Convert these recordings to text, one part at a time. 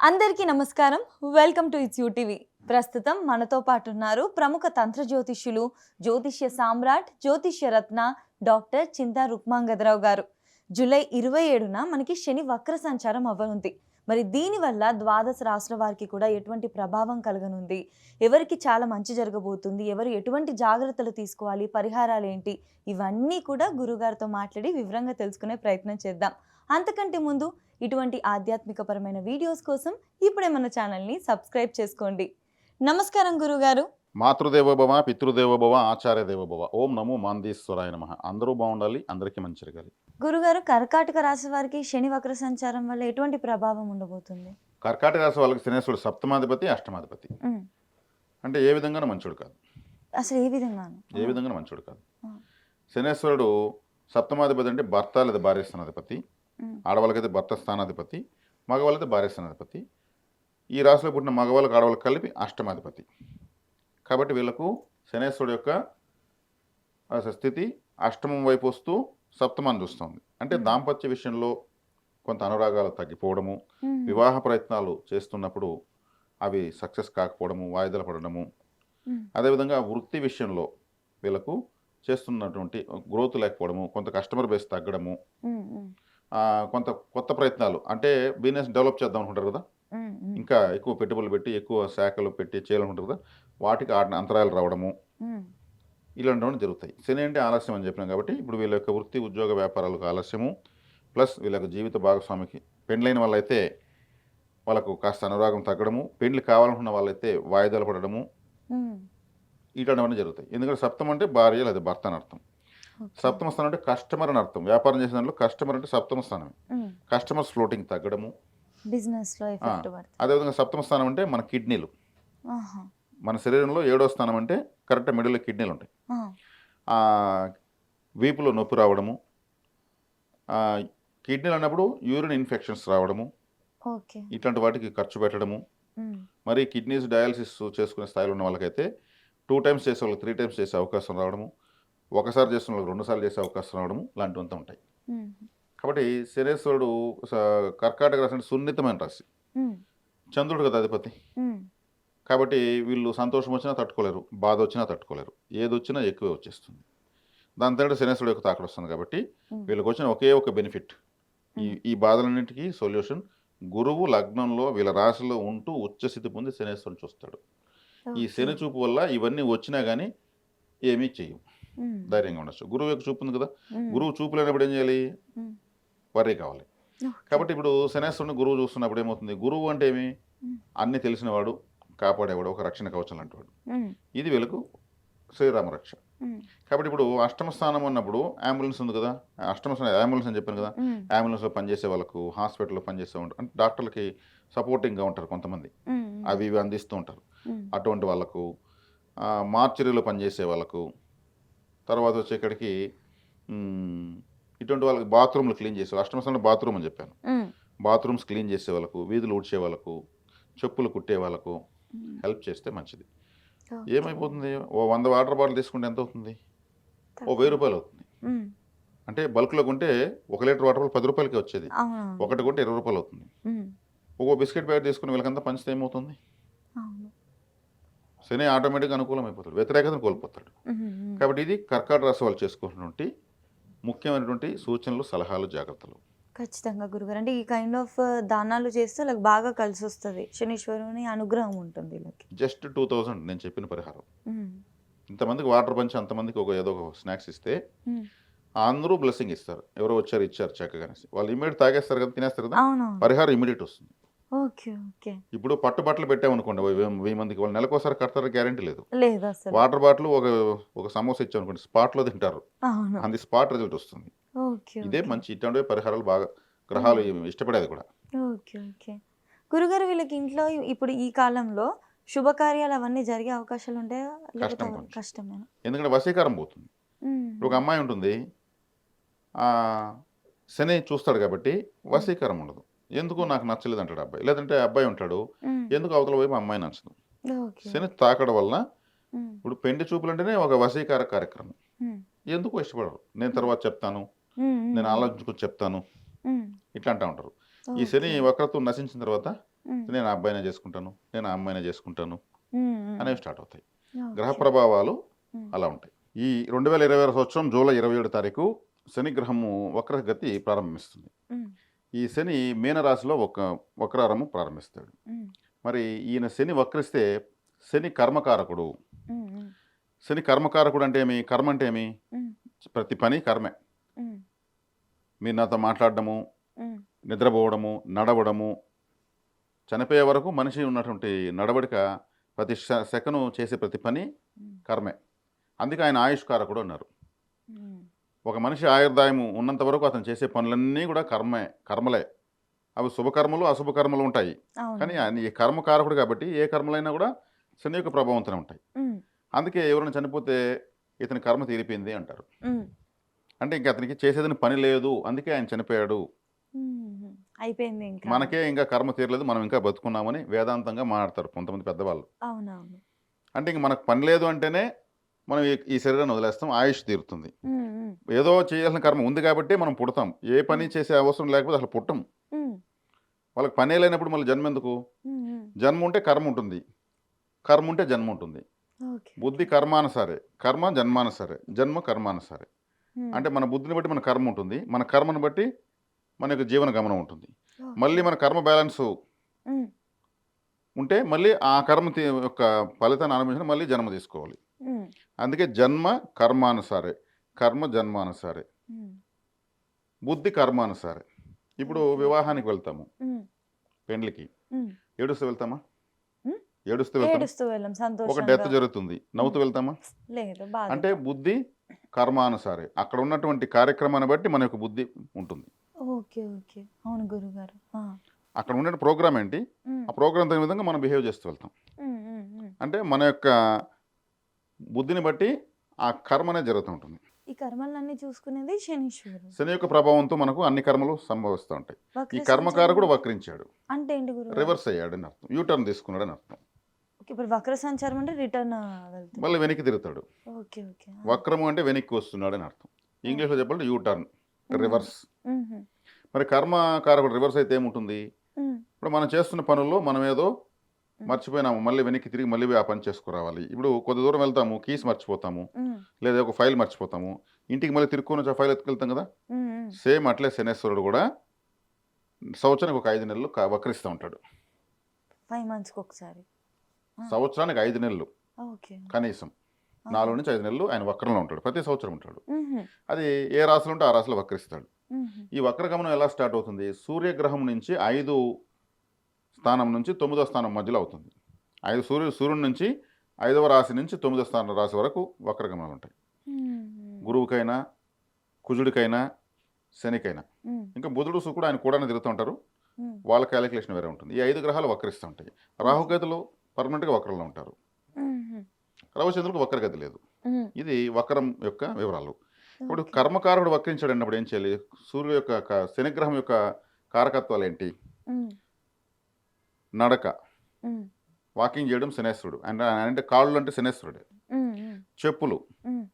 అందరికీ నమస్కారం. Welcome to it's UTV. ప్రస్తుతం మనతో పాటు ఉన్నారు ప్రముఖ తంత్ర జ్యోతిష్యులు, జ్యోతిష్య సామ్రాట్, జ్యోతిష్య రత్న డాక్టర్ చింతా రుక్మాంగదరావు గారు. జూలై 27న మనకి శని వక్ర సంచారం అవ్వనుంది. మరి దీనివల్ల ద్వాదశ రాశుల వారికి కూడా ఎటువంటి ప్రభావం కలగనుంది, ఎవరికి చాలా మంచి జరగబోతుంది, ఎవరు ఎటువంటి జాగ్రత్తలు తీసుకోవాలి, పరిహారాలు ఏంటి, ఇవన్నీ కూడా గురుగారితో మాట్లాడి వివరంగా తెలుసుకునే ప్రయత్నం చేద్దాం. అంతకంటే ముందు ఇటువంటి ఆధ్యాత్మికపరమైన వీడియోస్ కోసం ఇప్పుడే మన ఛానల్ని సబ్స్క్రైబ్ చేసుకోండి. నమస్కారం గురుగారు. మాతృదేవోభవ, పితృదేవోభవ, ఆచార్య దేవోభవ. ఓం నమో మాందీశ్వరాయ నమః. అందరూ బాగుండాలి, అందరికీ మంచి జరగాలి. గురుగారు, కర్కాటక రాశి వారికి శని వక్ర సంచారం వల్ల ఎటువంటి ప్రభావం ఉండబోతుంది? కర్కాటక రాశి వాళ్ళకి శనేశ్వరుడు సప్తమాధిపతి, అష్టమాధిపతి. అంటే ఏ విధంగానూ మంచోడు కాదు. అసలు ఏ విధంగాను? ఏ విధంగానూ మంచోడు కాదు. శనేశ్వరుడు సప్తమాధిపతి అంటే భర్త లేదా భార్య స్థానాధిపతి, ఆడవాళ్ళకైతే భర్త స్థానాధిపతి, మగవాళ్ళైతే భార్య స్థానాధిపతి. ఈ రాశిలో పుట్టిన మగవాళ్ళకి ఆడవాళ్ళకి కలిపి అష్టమాధిపతి. కాబట్టి వీళ్ళకు శనేశ్వరుడు యొక్క స్థితి అష్టమం వైపు వస్తూ సప్తమాన్ని చూస్తుంది. అంటే దాంపత్య విషయంలో కొంత అనురాగాలు తగ్గిపోవడము, వివాహ ప్రయత్నాలు చేస్తున్నప్పుడు అవి సక్సెస్ కాకపోవడము, వాయిదాలు పడడము, అదేవిధంగా వృత్తి విషయంలో వీళ్ళకు చేస్తున్నటువంటి గ్రోత్ లేకపోవడము, కొంత కస్టమర్ బేస్ తగ్గడము, కొంత కొత్త ప్రయత్నాలు అంటే బిజినెస్ డెవలప్ చేద్దాం అనుకుంటారు కదా, ఇంకా ఎక్కువ పెట్టుబడులు పెట్టి ఎక్కువ శాఖలు పెట్టి చేయాలనుకుంటారు కదా, వాటికి అంతరాయాలు రావడము, ఇలాంటివన్నీ జరుగుతాయి. శని అంటే ఆలస్యం అని చెప్పినాం కాబట్టి ఇప్పుడు వీళ్ళ యొక్క వృత్తి ఉద్యోగ వ్యాపారాలకు ఆలస్యము, ప్లస్ వీళ్ళ యొక్క జీవిత భాగస్వామికి పెండ్లైన వాళ్ళైతే వాళ్ళకు కాస్త అనురాగం తగ్గడము, పెండ్లి కావాలనుకున్న వాళ్ళైతే వాయిదాలు పడడము, ఇట్లాంటివన్నీ జరుగుతాయి. ఎందుకంటే సప్తం అంటే భార్య లేదా భర్త అని అర్థం. సప్తమ స్థానం అంటే కస్టమర్ అని అర్థం. వ్యాపారం చేసిన దాంట్లో కస్టమర్ అంటే సప్తమ స్థానమే. కస్టమర్స్ ఫ్లోటింగ్ తగ్గడము, అదేవిధంగా సప్తమ స్థానం అంటే మన కిడ్నీలు, మన శరీరంలో 7వ స్థానం అంటే కరెక్ట్ మిడిల్లో కిడ్నీలు ఉంటాయి. వీపులో నొప్పి రావడము, కిడ్నీలు అన్నప్పుడు యూరిన్ ఇన్ఫెక్షన్స్ రావడము, ఇట్లాంటి వాటికి ఖర్చు పెట్టడము, మరి కిడ్నీస్ డయాలసిస్ చేసుకునే స్థాయిలో ఉన్న వాళ్ళకైతే 2 times చేసే వాళ్ళకి 3 times చేసే అవకాశం రావడము, ఒకసారి చేసిన వాళ్ళకి 2 సార్లు చేసే అవకాశం రావడము, లాంటివంతా ఉంటాయి. కాబట్టి శనేశ్వరుడు కర్కాటక రాశి అంటే సున్నితమైన రాశి, చంద్రుడు కదా అధిపతి. కాబట్టి వీళ్ళు సంతోషం వచ్చినా తట్టుకోలేరు, బాధ వచ్చినా తట్టుకోలేరు, ఏది వచ్చినా ఎక్కువే వచ్చేస్తుంది. దాని తర్వాత శనేశ్వరుడు యొక్క తాకడ వస్తుంది. కాబట్టి వీళ్ళకి వచ్చిన ఒకే ఒక బెనిఫిట్, ఈ బాధలన్నింటికి సొల్యూషన్, గురువు లగ్నంలో వీళ్ళ రాశిలో ఉంటూ ఉచ్చస్థితి పొంది శనేశ్వరుని చూస్తాడు. ఈ శని చూపు వల్ల ఇవన్నీ వచ్చినా కానీ ఏమీ చెయ్యవు, ధైర్యంగా ఉండొచ్చు. గురువు యొక్క చూపు ఉంది కదా, గురువు చూపు లేనప్పుడు ఏం చేయాలి, వర్రీ కావాలి. కాబట్టి ఇప్పుడు శనేశ్వరుని గురువు చూస్తున్నప్పుడు ఏమవుతుంది, గురువు అంటే ఏమి, అన్ని తెలిసినవాడు, కాపాడేవాడు, ఒక రక్షణ కవచం లాంటివాడు. ఇది వీళ్ళకు శ్రీరామ రక్ష. కాబట్టి ఇప్పుడు అష్టమ స్థానం అన్నప్పుడు అంబులెన్స్ ఉంది కదా, అష్టమ స్థానం అంబులెన్స్ అని చెప్పాను కదా, అంబులెన్స్లో పనిచేసే వాళ్ళకు, హాస్పిటల్లో పనిచేసే ఉంటారు, అంటే డాక్టర్లకి సపోర్టింగ్గా ఉంటారు కొంతమంది, అవి ఇవి అందిస్తూ ఉంటారు. అటువంటి వాళ్ళకు, మార్చరీలో పనిచేసే వాళ్ళకు, తర్వాత వచ్చేక్కడికి ఇటువంటి వాళ్ళకి బాత్రూమ్లు క్లీన్ చేసే, అష్టమ స్థానంలో బాత్రూమ్ అని చెప్పాను, బాత్రూమ్స్ క్లీన్ చేసే వాళ్ళకు, వీధులు ఊడ్చే వాళ్ళకు, చెప్పులు కుట్టే వాళ్ళకు హెల్ప్ చేస్తే మంచిది. ఏమైపోతుంది, ఓ 100 వాటర్ బాటిల్ తీసుకుంటే ఎంత అవుతుంది, ఓ 1000 రూపాయలు అవుతుంది. అంటే బల్క్లో కొంటే 1 లీటర్ వాటర్ బాటిల్ 10 రూపాయలకి వచ్చేది, ఒకటి కొంటే 20 రూపాయలు అవుతుంది. ఒక బిస్కెట్ ప్యాకెట్ తీసుకుని వీళ్ళకంతా పంచితే ఏమవుతుంది, శని ఆటోమేటిక్గా అనుకూలం అయిపోతాడు, వ్యతిరేకతను కోల్పోతాడు. కాబట్టి ఇది కర్కాటక రాశి వాళ్ళు చేసుకున్నటువంటి ముఖ్యమైనటువంటి సూచనలు, సలహాలు, జాగ్రత్తలు. ఖచ్చితంగా గురుగారు. అంటే ఈ కైండ్ ఆఫ్ దానాలు చేస్తే వాళ్ళకి బాగా కలిసి వస్తుంది, శనీశ్వరుని అనుగ్రహం ఉంటుంది వీళ్ళకి. జస్ట్ 2000 నేను చెప్పిన పరిహారం. ఇంతమందికి వాటర్ పంచి అంతమందికి ఏదో ఒక స్నాక్స్ ఇస్తే అందరూ బ్లెస్సింగ్ ఇస్తారు. ఎవరో వచ్చారు ఇచ్చారు చక్కగా, వాళ్ళు ఇమీడియట్ తాగేస్తారు కదా, తినేస్తారు కదా, పరిహారం ఇమీడియట్ వస్తుంది. ఇప్పుడు పట్టుబట్టలు పెట్టామనుకోండి 1000 మందికి, వాళ్ళు నెలకోసారి కడతారు గ్యారంటీ లేదు. వాటర్ బాటిల్ ఒక సమోసా ఇచ్చామనుకోండి, స్పాట్లో తింటారు, అది స్పాట్ రిజల్ట్ వస్తుంది. ఇదే మంచి, ఇటువంటి పరిహారాలు బాగా గ్రహాలు ఇష్టపడేది కూడా. గురుగారు, వీళ్ళకి ఇంట్లో ఇప్పుడు ఈ కాలంలో శుభకార్యాలు అవన్నీ జరిగే అవకాశాలు ఉంటాయా? కష్టమేనా? ఎందుకంటే వశీకారం పోతుంది. ఒక అమ్మాయి ఉంటుంది, శని చూస్తాడు కాబట్టి వశీకారం ఉండదు. ఎందుకు నాకు నచ్చలేదు అంటాడు అబ్బాయి, లేదంటే అబ్బాయి ఉంటాడు, ఎందుకు అవతల వైపు అమ్మాయి నచ్చదు. శని తాకడం వలన ఇప్పుడు పెండి చూపులు అంటేనే ఒక వశీకార కార్యక్రమం. ఎందుకు ఇష్టపడరు, నేను తర్వాత చెప్తాను, నేను ఆలోచించుకొని చెప్తాను, ఇట్లా అంటూ ఉంటారు. ఈ శని ఓకే. వక్రత్వం నశించిన తర్వాత హ్మ్. నేను ఆ అబ్బాయినే చేసుకుంటాను, నేను ఆ అమ్మాయినే చేసుకుంటాను హ్మ్. హ్మ్. అనేవి స్టార్ట్ అవుతాయి. గ్రహ ఓకే. ప్రభావాలు హ్మ్. అలా ఉంటాయి. ఈ 2026 సంవత్సరం జూలై 27 తారీఖు శని గ్రహము వక్రగతి ప్రారంభిస్తుంది. హ్మ్. ఈ శని మీనరాశిలో ఒక వక్రారము ప్రారంభిస్తాడు. హ్మ్. మరి ఈయన శని వక్రిస్తే శని కర్మకారకుడు. హ్మ్. హ్మ్. శని కర్మకారకుడు అంటే ఏమి? కర్మ అంటే ఏమి? హ్మ్. ప్రతి పని కర్మే. హ్మ్. మీరు నాతో మాట్లాడడము, హ్మ్. నిద్రపోవడము, నడవడము, చనిపోయే వరకు మనిషి ఉన్నటువంటి నడవడిక ప్రతి సెకను చేసే ప్రతి పని హ్మ్. కర్మే. అందుకే ఆయన ఆయుష్కారకుడు అన్నారు. హ్మ్. ఒక మనిషి ఆయుర్దాయము ఉన్నంత వరకు అతను చేసే పనులన్నీ కూడా కర్మలే. అవి శుభకర్మలు, అశుభకర్మలు ఉంటాయి. కానీ అవునవును. ఆయన ఈ కర్మకారకుడు కాబట్టి ఏ కర్మలైనా కూడా శని యొక్క ప్రభావంతోనే ఉంటాయి. హ్మ్. అందుకే ఎవరైనా చనిపోతే ఇతని కర్మ తీరిపోయింది అంటారు. హ్మ్. అంటే ఇంక అతనికి చేసేదని పని లేదు. అందుకే ఆయన చనిపోయాడు. హుహు. అయిపోయింది ఇంకా. మనకే ఇంకా కర్మ తీరలేదు. మనం ఇంకా బతుకున్నామని వేదాంతంగా మాట్లాడతారు కొంతమంది పెద్దవాళ్ళు. అవునవును. అంటే ఇంక మనకు పని లేదు అంటేనే మనం ఈ శరీరాన్ని వదిలేస్తాం. ఆయుష్ తీరుతుంది. హ్మ్. హ్మ్. ఏదో చేయాల్సిన కర్మ ఉంది కాబట్టి మనం పుడతాం. ఏ పని హ్మ్. చేసే అవసరం లేకపోతే అసలు పుట్టం. హ్మ్. వాళ్ళకి పనే లేనప్పుడు మళ్ళీ జన్మెందుకు? హ్మ్. హ్మ్. జన్మ ఉంటే కర్మ ఉంటుంది. కర్మ ఉంటే జన్మ ఉంటుంది. ఓకే. బుద్ధి ఓకే. కర్మానుసారే. కర్మ జన్మానుసారే. జన్మ కర్మానుసారే. హ్మ్. అంటే మన బుద్ధిని బట్టి మన కర్మ ఉంటుంది. మన కర్మను బట్టి మన యొక్క జీవన గమనం ఉంటుంది. ఓకే. మళ్ళీ మన కర్మ బ్యాలెన్సు హ్మ్. ఉంటే మళ్ళీ ఆ యొక్క ఫలితాన్ని అనుభవించి మళ్ళీ జన్మ తీసుకోవాలి. హ్మ్. అందుకే జన్మ కర్మానుసారే. కర్మ జన్మానుసారే. హ్మ్. బుద్ధి కర్మానుసారే. ఇప్పుడు ఓకే. ఓకే. వివాహానికి వెళ్తాము. హ్మ్. పెండ్లికి. హ్మ్. ఏడుస్తూ వెళ్తామా? హ్మ్. ఏడుస్తూ వెళ్తాం. ఏడుస్తూ వెళ్ళం ఒక డెత్ సంతోషంగా. జరుగుతుంది. హ్మ్. నవ్వుతూ వెళ్తామా? లేదు అంటే బాధతో. బుద్ధి కర్మానుసారే. అక్కడ ఉన్నటువంటి కార్యక్రమాన్ని బట్టి మన యొక్క బుద్ధి ఉంటుంది. ఓకే. ఓకే. అవును గురుగారు. ఆ! అక్కడ ఉండే ప్రోగ్రామ్ ఏంటి? హ్మ్. ఆ ప్రోగ్రామ్ తగిన విధంగా మనం బిహేవ్ చేస్తూ వెళ్తాం. హ్మ్. హ్మ్. హ్మ్. అంటే మన యొక్క బుద్ధిని బట్టి ఆ కర్మ అనేది జరుగుతూ ఉంటుంది. ఈ కర్మలన్నీ చూసుకునేది శనీశ్వరుడు. శని యొక్క ప్రభావంతో మనకు అన్ని కర్మలు సంభవిస్తూ ఉంటాయి. వక్ర ఈ సంచారం కర్మకారకుడు అంటే? వక్రించాడు. అంటే ఏంటి గురుగారు? రివర్స్ అయ్యాడని అర్థం. యూటర్న్ తీసుకున్నాడని అర్థం. ఓకే. ఇప్పుడు వక్ర సంచారం అంటే రిటర్న్ మళ్ళీ వెళ్తున్నాడు. వెనక్కి తిరుగుతాడు. ఓకే. ఓకే. ఆ! వక్రము అంటే వెనక్కి వస్తున్నాడని అర్థం. ఇంగ్లీష్‌లో ఓకే. చెప్పాలంటే యూటర్న్, హుహు. రివర్స్. హుహు. మరి కర్మకారకుడు రివర్స్ అయితే ఏముంటుంది? హ్మ్. ఇప్పుడు మనం చేస్తున్న పనుల్లో మనం ఏదో హ్మ్. మర్చిపోయినాము. మళ్ళీ వెనక్కి తిరిగి మళ్ళీ ఆ పని చేసుకురావాలి. ఇప్పుడు కొద్ది దూరం వెళ్తాము. కీస్ మర్చిపోతాము. హ్మ్. లేదా ఒక ఫైల్ మర్చిపోతాము. ఇంటికి మళ్ళీ తిరుక్కొని వచ్చి ఆ ఫైల్ ఎత్తుకెళ్తాం కదా! హ్మ్. హ్మ్. సేమ్ అట్లే శనేశ్వరుడు కూడా సంవత్సరానికి ఒక 5 నెలలు వక్రిస్తూ ఉంటాడు. 5 మంత్స్‌కొకసారి. ఆ! సంవత్సరానికి 5 నెలలు ఓకే. కనీసం. ఆహా! 4-5 నెలలు ఆయన వక్రంలో ఉంటాడు. ప్రతి సంవత్సరం ఉంటాడు. హుహు. అది ఏ రాశిలో ఉంటే ఆ రాశిలో వక్రిస్తాడు. హుహు. ఈ వక్రగమనం ఎలా స్టార్ట్ అవుతుంది? సూర్యగ్రహం నుంచి 5 స్థానం నుంచి 9వ స్థానం మధ్యలో అవుతుంది. 5 సూర్యుడి నుంచి 5వ రాశి నుంచి 9వ స్థానం రాశి వరకు వక్రగమనాలు ఉంటాయి. హుహు. గురువుకైనా, కుజుడికైనా, శనికైనా. హ్మ్. ఇంకా బుధుడు, శుక్రుడు ఆయన కూడానే తిరుగుతూ ఉంటారు. హ్మ్. వాళ్ళ క్యాలిక్యులేషన్ వేరే ఉంటుంది. ఈ 5 గ్రహాలు వక్రిస్తూ ఉంటాయి. ఓకే. రాహుకేతులు పర్మనెంట్‌గా వక్రంలో ఉంటారు. హుహు. రవిచంద్రుడికి వక్రగతి లేదు. హ్మ్. ఇది వక్రం యొక్క వివరాలు. ఇప్పుడు ఓకే. కర్మకారకుడు వక్రించాడు అన్నప్పుడు ఏం చేయాలి? సూర్యుడు యొక్క శనిగ్రహం యొక్క కారకత్వాలేంటి? హ్మ్. నడక, హ్మ్. వాకింగ్ చేయడం శనేశ్వరుడు. అంటే కాళ్ళు అంటే శనేశ్వరుడే. హ్మ్. హ్మ్. చెప్పులు, హ్మ్.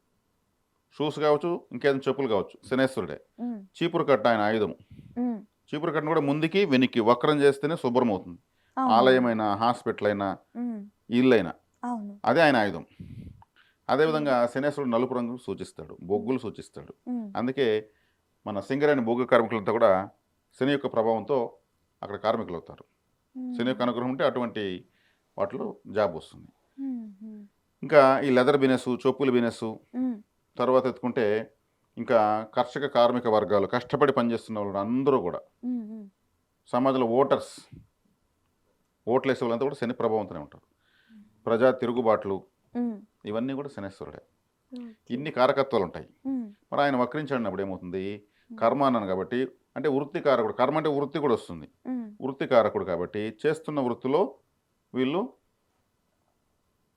షూస్ కావచ్చు, ఇంకేదైనా చెప్పులు కావచ్చు శనేశ్వరుడే. హ్మ్. చీపురు కట్ట ఆయన ఆయుధం. హ్మ్. చీపురు కట్టను కూడా ముందుకి, వెనక్కి వక్రం చేస్తేనే శుభ్రం అవుతుంది. అవునవును. ఆలయమైనా, హాస్పిటల్ అయినా, హ్మ్. ఇల్లైనా. అవును. అదే ఆయన ఆయుధం. హ్మ్. అదేవిధంగా శనేశ్వరుడు నలుపు రంగు సూచిస్తాడు. హ్మ్. బొగ్గులు సూచిస్తాడు. హ్మ్. అందుకే మన సింగరేణి బొగ్గు కార్మికులంతా కూడా శని యొక్క ప్రభావంతో అక్కడ కార్మికులు అవుతారు. శని యొక్క హ్మ్. అనుగ్రహం ఉంటే అటువంటి వాటిలో జాబ్ వస్తుంది. హుహు. ఇంకా ఈ లెదర్ బిజినెస్, చెప్పుల బిజినెస్, హ్మ్. తర్వాత ఎత్తుకుంటే ఇంకా కర్షక కార్మిక వర్గాలు కష్టపడి పనిచేస్తున్న వాళ్ళు అందరూ కూడా హ్మ్. హ్మ్. సమాజంలో ఓట్లేసే వాళ్ళంతా కూడా శని ప్రభావంతోనే ఉంటారు. హ్మ్. ప్రజా తిరుగుబాట్లు హ్మ్. ఇవన్నీ కూడా శనేశ్వరుడే. ఓకే. ఇన్ని కారకత్వాలు ఉంటాయి. హ్మ్. మరి ఆయన వక్రించినప్పుడు ఏమవుతుంది? హ్మ్. కర్మ అన్నాను కాబట్టి అంటే వృత్తి కారకుడు. కర్మ అంటే వృత్తి కూడా వస్తుంది. హ్మ్. వృత్తి కారకుడు కాబట్టి చేస్తున్న వృత్తిలో వీళ్ళు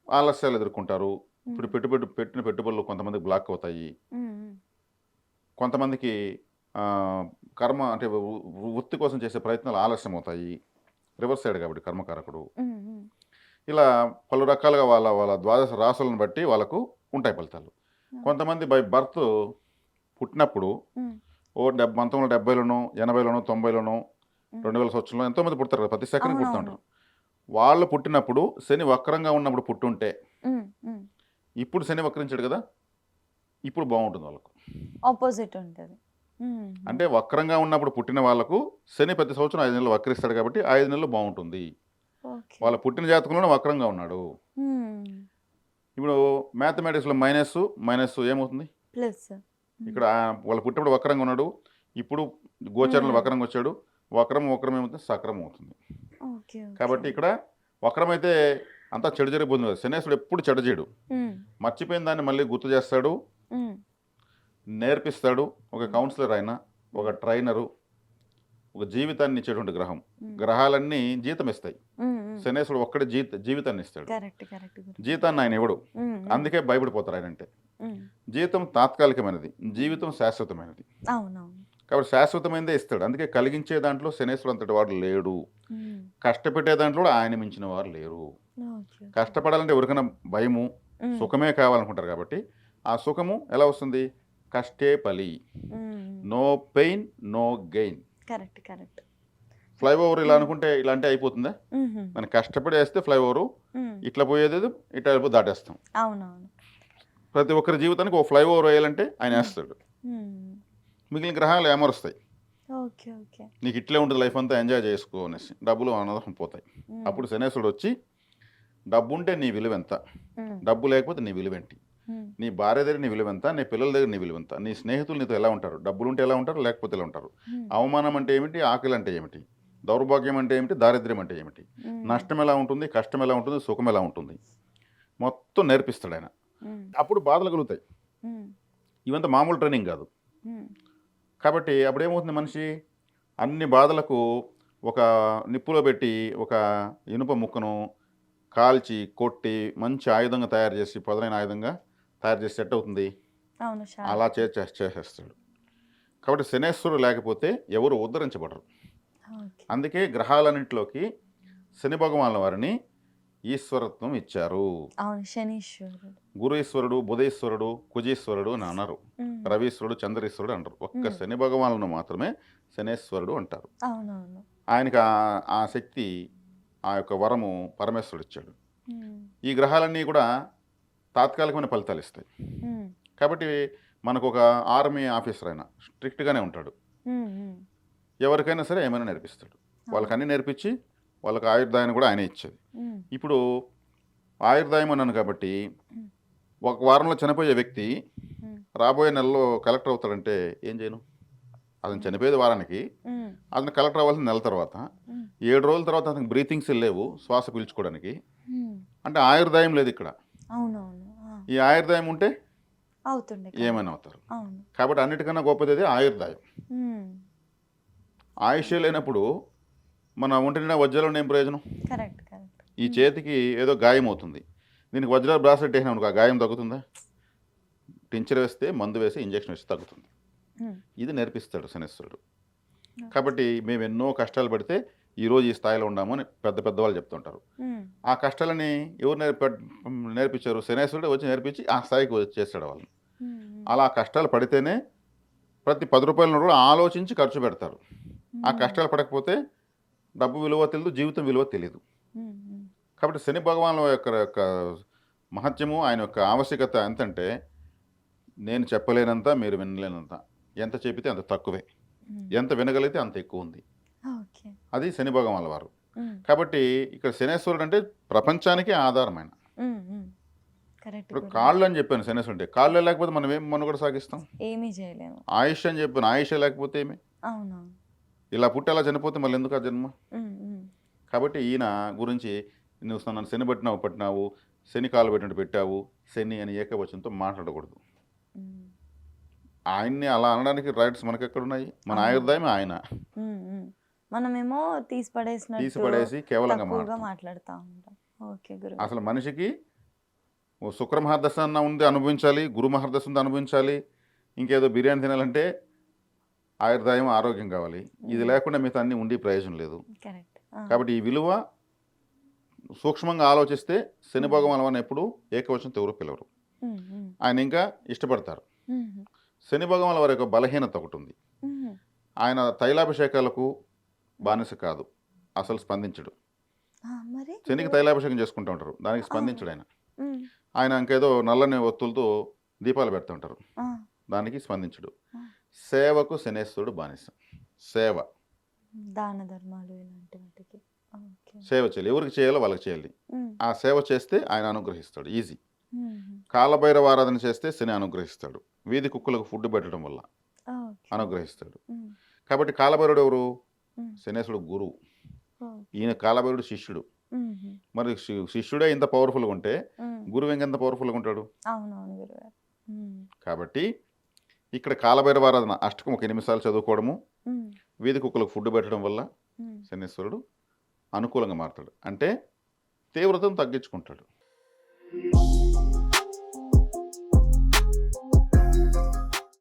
ఆలస్యాలు ఎదుర్కొంటారు. ఇప్పుడు హ్మ్. పెట్టిన పెట్టుబడులు కొంతమందికి బ్లాక్ అవుతాయి. హ్మ్. హ్మ్. కొంతమందికి కర్మ అంటే వృత్తి కోసం చేసే ప్రయత్నాలు ఆలస్యం అవుతాయి. రివర్స్ సైడ్ కాబట్టి కర్మకారకుడు. హ్మ్. హ్మ్. ఇలా పలు రకాలుగా వాళ్ళ వాళ్ళ ద్వాదశ రాసులను బట్టి వాళ్ళకు ఉంటాయి ఫలితాలు. ఓకే. కొంతమంది బై బర్త్ పుట్టినప్పుడు హ్మ్. ఓ 1970లోనో, 80లోనో, 90లోనో 2000 సంవత్సరంలో ఎంతోమంది పుడతారు కదా, ప్రతి సెకండ్ పుడుతూ అవునవును. ఉంటారు. వాళ్ళు పుట్టినప్పుడు శని వక్రంగా ఉన్నప్పుడు పుట్టుంటే, హ్మ్. హ్మ్. ఇప్పుడు శని వక్రించాడు కదా, ఇప్పుడు బాగుంటుంది వాళ్ళకు. ఆపోజిట్ ఉంటది. హ్మ్. అంటే వక్రంగా ఉన్నప్పుడు పుట్టిన వాళ్ళకు శని ప్రతి సంవత్సరం 5 నెలలు వక్రిస్తాడు కాబట్టి 5 నెలలు బాగుంటుంది. ఓకే. వాళ్ళ పుట్టిన జాతకంలోనే వక్రంగా ఉన్నాడు. హ్మ్. ఇప్పుడు మ్యాథమెటిక్స్లో మైనస్ మైనస్ ఏమవుతుంది? ప్లస్. ఇక్కడ వాళ్ళు పుట్టినప్పుడు వక్రంగా ఉన్నాడు, ఇప్పుడు గోచరంలో వక్రంగా వచ్చాడు, వక్రం వక్రం ఏమవుతుంది? సక్రం అవుతుంది. ఓకే. కాబట్టి ఇక్కడ వక్రమైతే అంతా చెడు జరిగిపోతుంది కదా. శనేశ్వరుడు ఎప్పుడు చెడు చేయడు, మర్చిపోయిన దాన్ని మళ్ళీ గుర్తు చేస్తాడు, నేర్పిస్తాడు. ఒక కౌన్సిలర్ అయినా, ఒక ట్రైనరు, ఒక జీవితాన్ని ఇచ్చేటువంటి గ్రహం. గ్రహాలన్నీ జీతం ఇస్తాయి, శనేశ్వరుడు ఒక్కడే జీవితాన్ని ఇస్తాడు. జీతాన్ని ఆయన ఇవ్వడు, అందుకే భయపడిపోతారు ఆయన అంటే. జీతం తాత్కాలికమైనది, జీవితం శాశ్వతమైనది. కాబట్టి శాశ్వతమైనదే ఇస్తాడు. అందుకే కలిగించే దాంట్లో శనేశ్వరుడు అంతటి వాడు లేడు, కష్టపెట్టే దాంట్లో కూడా ఆయన మించిన వారు లేరు. కష్టపడాలంటే ఎవరికైనా భయము, సుఖమే కావాలనుకుంటారు కాబట్టి ఆ సుఖము ఎలా వస్తుంది? కష్టే పలి, no pain no gain. Flyover ఇలా అనుకుంటే ఇలా అంటే అయిపోతుందా? మనం కష్టపడి వేస్తే ఫ్లైఓవర్ ఇట్లా పోయేది ఇట్లా వెళ్ళిపో దాటేస్తాం. ప్రతి ఒక్కరి జీవితానికి ఒక ఫ్లైఓవర్ వేయాలంటే ఆయన వేస్తాడు. మిగిలిన గ్రహాలు ఏమరుస్తాయి, నీకు ఇట్లే ఉంటుంది లైఫ్ అంతా ఎంజాయ్ చేసుకో అనేసి, డబ్బులు అనవసరం పోతాయి. అప్పుడు శనేశ్వరుడు వచ్చి డబ్బు ఉంటే నీ విలువ ఎంత, డబ్బు లేకపోతే నీ విలువేంటి, నీ భార్య దగ్గర నీ విలువెంత, నీ పిల్లల దగ్గర నీ విలువెంత, నీ స్నేహితులు నీతో ఎలా ఉంటారు, డబ్బులుంటే ఎలా ఉంటారు, లేకపోతే ఎలా ఉంటారు, అవమానం అంటే ఏమిటి, ఆకలి అంటే ఏమిటి, దౌర్భాగ్యం అంటే ఏమిటి, దారిద్ర్యం అంటే ఏమిటి, నష్టం ఎలా ఉంటుంది, కష్టం ఎలా ఉంటుంది, సుఖం ఎలా ఉంటుంది, మొత్తం నేర్పిస్తాడు ఆయన. అప్పుడు బాధలు కలుగుతాయి. ఇవంతా మామూలు ట్రైనింగ్ కాదు. కాబట్టి అప్పుడు ఏమవుతుంది, మనిషి అన్ని బాధలకు ఒక నిప్పులో పెట్టి ఒక ఇనుప ముక్కను కాల్చి కొట్టి మంచి ఆయుధంగా తయారు చేసి, పదునైన ఆయుధంగా తయారు చేసి సెట్ అవుతుంది, అలా చేసేస్తాడు. కాబట్టి శనేశ్వరుడు లేకపోతే ఎవరు ఉద్ధరించబడరు. అందుకే గ్రహాలన్నింటిలోకి శని భగవానుల వారిని ఈశ్వరత్వం ఇచ్చారు. గురు ఈశ్వరుడు, బుధీశ్వరుడు, కుజీశ్వరుడు అని అన్నారు, రవీశ్వరుడు, చంద్రీశ్వరుడు అంటారు. ఒక్క శని భగవానులను మాత్రమే శనేశ్వరుడు అంటారు. ఆయనకి ఆ శక్తి, ఆ యొక్క వరము పరమేశ్వరుడు ఇచ్చాడు. ఈ గ్రహాలన్నీ కూడా తాత్కాలికమైన ఫలితాలు ఇస్తాయి. కాబట్టి మనకు ఒక ఆర్మీ ఆఫీసర్ అయినా స్ట్రిక్ట్గానే ఉంటాడు, ఎవరికైనా సరే ఏమైనా నేర్పిస్తాడు. వాళ్ళకి అన్నీ నేర్పించి వాళ్ళకి ఆయుర్దాయాన్ని కూడా ఆయనే ఇచ్చేది. ఇప్పుడు ఆయుర్దాయం అన్నాను కాబట్టి ఒక వారంలో చనిపోయే వ్యక్తి రాబోయే నెలలో కలెక్టర్ అవుతాడంటే ఏం చేయను? అతను చనిపోయేది వారానికి, అతను కలెక్టర్ అవ్వాల్సిన నెల తర్వాత, 7 రోజుల తర్వాత అతనికి బ్రీతింగ్స్ లేవు శ్వాస పీల్చుకోవడానికి, అంటే ఆయుర్దాయం లేదు ఇక్కడ. ఈ ఆయుర్దాయం ఉంటే ఏమైనా అవుతారు. కాబట్టి అన్నిటికన్నా గొప్పది ఆయుర్దాయం. ఆయుష్ లేనప్పుడు మన ఒంటి నిండా వజ్రాలు ఏం ప్రయోజనం? ఈ చేతికి ఏదో గాయం అవుతుంది, దీనికి వజ్రాలు బ్రాస్లెట్ వేసినా అనుకో, ఆ గాయం తగ్గుతుందా? టించర్ వేస్తే, మందు వేసి, ఇంజక్షన్ వేసి తగ్గుతుంది. ఇది నేర్పిస్తాడు శనేశ్వరుడు. కాబట్టి మేము ఎన్నో కష్టాలు పడితే ఈరోజు ఈ స్థాయిలో ఉన్నాము అని పెద్దవాళ్ళు చెప్తుంటారు. ఆ కష్టాలని ఎవరు నేర్పించారు? శనేశ్వరుడు వచ్చి నేర్పించి ఆ స్థాయికి వచ్చేసాడు వాళ్ళని. అలా కష్టాలు పడితేనే ప్రతి 10 రూపాయలను కూడా ఆలోచించి ఖర్చు పెడతారు. ఆ కష్టాలు పడకపోతే డబ్బు విలువ తెలియదు, జీవితం విలువ తెలియదు. కాబట్టి శని భగవానుల యొక్క మహత్యము, ఆయన యొక్క ఆవశ్యకత ఎంతంటే, నేను చెప్పలేనంత, మీరు వినలేనంత, ఎంత చెప్పితే అంత తక్కువే, ఎంత వినగలిగితే అంత ఎక్కువ ఉంది. అది శని భగవానుల వారు. కాబట్టి ఇక్కడ శనేశ్వరుడు అంటే ప్రపంచానికి ఆధారమైన. ఇప్పుడు కాళ్ళు అని చెప్పాను శనేశ్వరుడు అంటే, కాళ్ళు లేకపోతే మనం ఏం మనుగడ సాగిస్తాం? ఏమీ చేయలేము. ఆయుష్ అని చెప్పాను, ఆయుష్ లేకపోతే ఏమి? ఇలా పుట్టి అలా చనిపోతే మళ్ళీ ఎందుకు ఆ జన్మ? కాబట్టి ఈయన గురించి నువ్వు నన్ను శని పట్టినావు, శని కాలు పెట్టినట్టు పెట్టావు, శని అని ఏకవచనంతో మాట్లాడకూడదు. ఆయన్ని అలా అనడానికి రైట్స్ మనకి ఎక్కడున్నాయి? మన ఆయుర్దాయం ఆయన, మనమేమో తీసిపడేసి కేవలంగా మాట్లాడుతూ ఉంటాం. అసలు మనిషికి శుక్ర మహర్దశ అన్న ఉంది అనుభవించాలి, గురు మహర్దశ ఉంది అనుభవించాలి, ఇంకేదో బిర్యానీ తినాలంటే ఆయుర్దాయం, ఆరోగ్యం కావాలి. ఇది లేకుండా మిగతా అన్నీ ఉండి ప్రయోజనం లేదు. కాబట్టి ఈ విలువ సూక్ష్మంగా ఆలోచిస్తే శని భగవాన్ అని ఎప్పుడు ఏకవచనంతో ఎవరు పిలవరు, ఆయన ఇంకా ఇష్టపడతారు. శని భగవాన్ వారి యొక్క బలహీనత ఒకటి ఉంది. ఆయన తైలాభిషేకాలకు బానిస కాదు, అసలు స్పందించడు. మరి శనికి తైలాభిషేకం చేసుకుంటూ ఉంటారు, దానికి స్పందించడు ఆయన. ఉమ్, ఆయన ఇంకేదో నల్లని ఒత్తులతో దీపాలు పెడుతూ ఉంటారు, ఆ, దానికి స్పందించడు. ఆ. సేవకు శనేశ్వరుడు బానిస. సేవ దాన ధర్మాలు ఇలాంటి వాటికి. ఓకే. సేవ చేయాలి, ఎవరికి చేయాలో వాళ్ళకి చేయాలి. ఉమ్, ఆ సేవ చేస్తే ఆయన అనుగ్రహిస్తాడు, ఈజీ. ఉమ్, కాలభైరవ ఆరాధన చేస్తే శని అనుగ్రహిస్తాడు, వీధి కుక్కలకు ఫుడ్ పెట్టడం వల్ల ఓకే. అనుగ్రహిస్తాడు. ఉమ్, కాబట్టి కాలభైరుడు ఎవరు? ఉమ్, శనేశ్వరుడు గురువు, ఓకే. ఈయన కాలభైరుడు శిష్యుడు. ఉమ్, మరి శిష్యుడే ఇంత పవర్ఫుల్గా ఉంటే ఉమ్, గురువు ఇంకెంత పవర్ఫుల్గా ఉంటాడు? అవునవును గురుగారు. ఉమ్, కాబట్టి ఇక్కడ కాలభైరవ ఆరాధన అష్టకం ఒక 8 నిమిషాలు చదువుకోవడము, ఉమ్, వీధి కుక్కలకు ఫుడ్ పెట్టడం వల్ల ఉమ్. శనీశ్వరుడు అనుకూలంగా మారుతాడు, అంటే తీవ్రతను తగ్గించుకుంటాడు.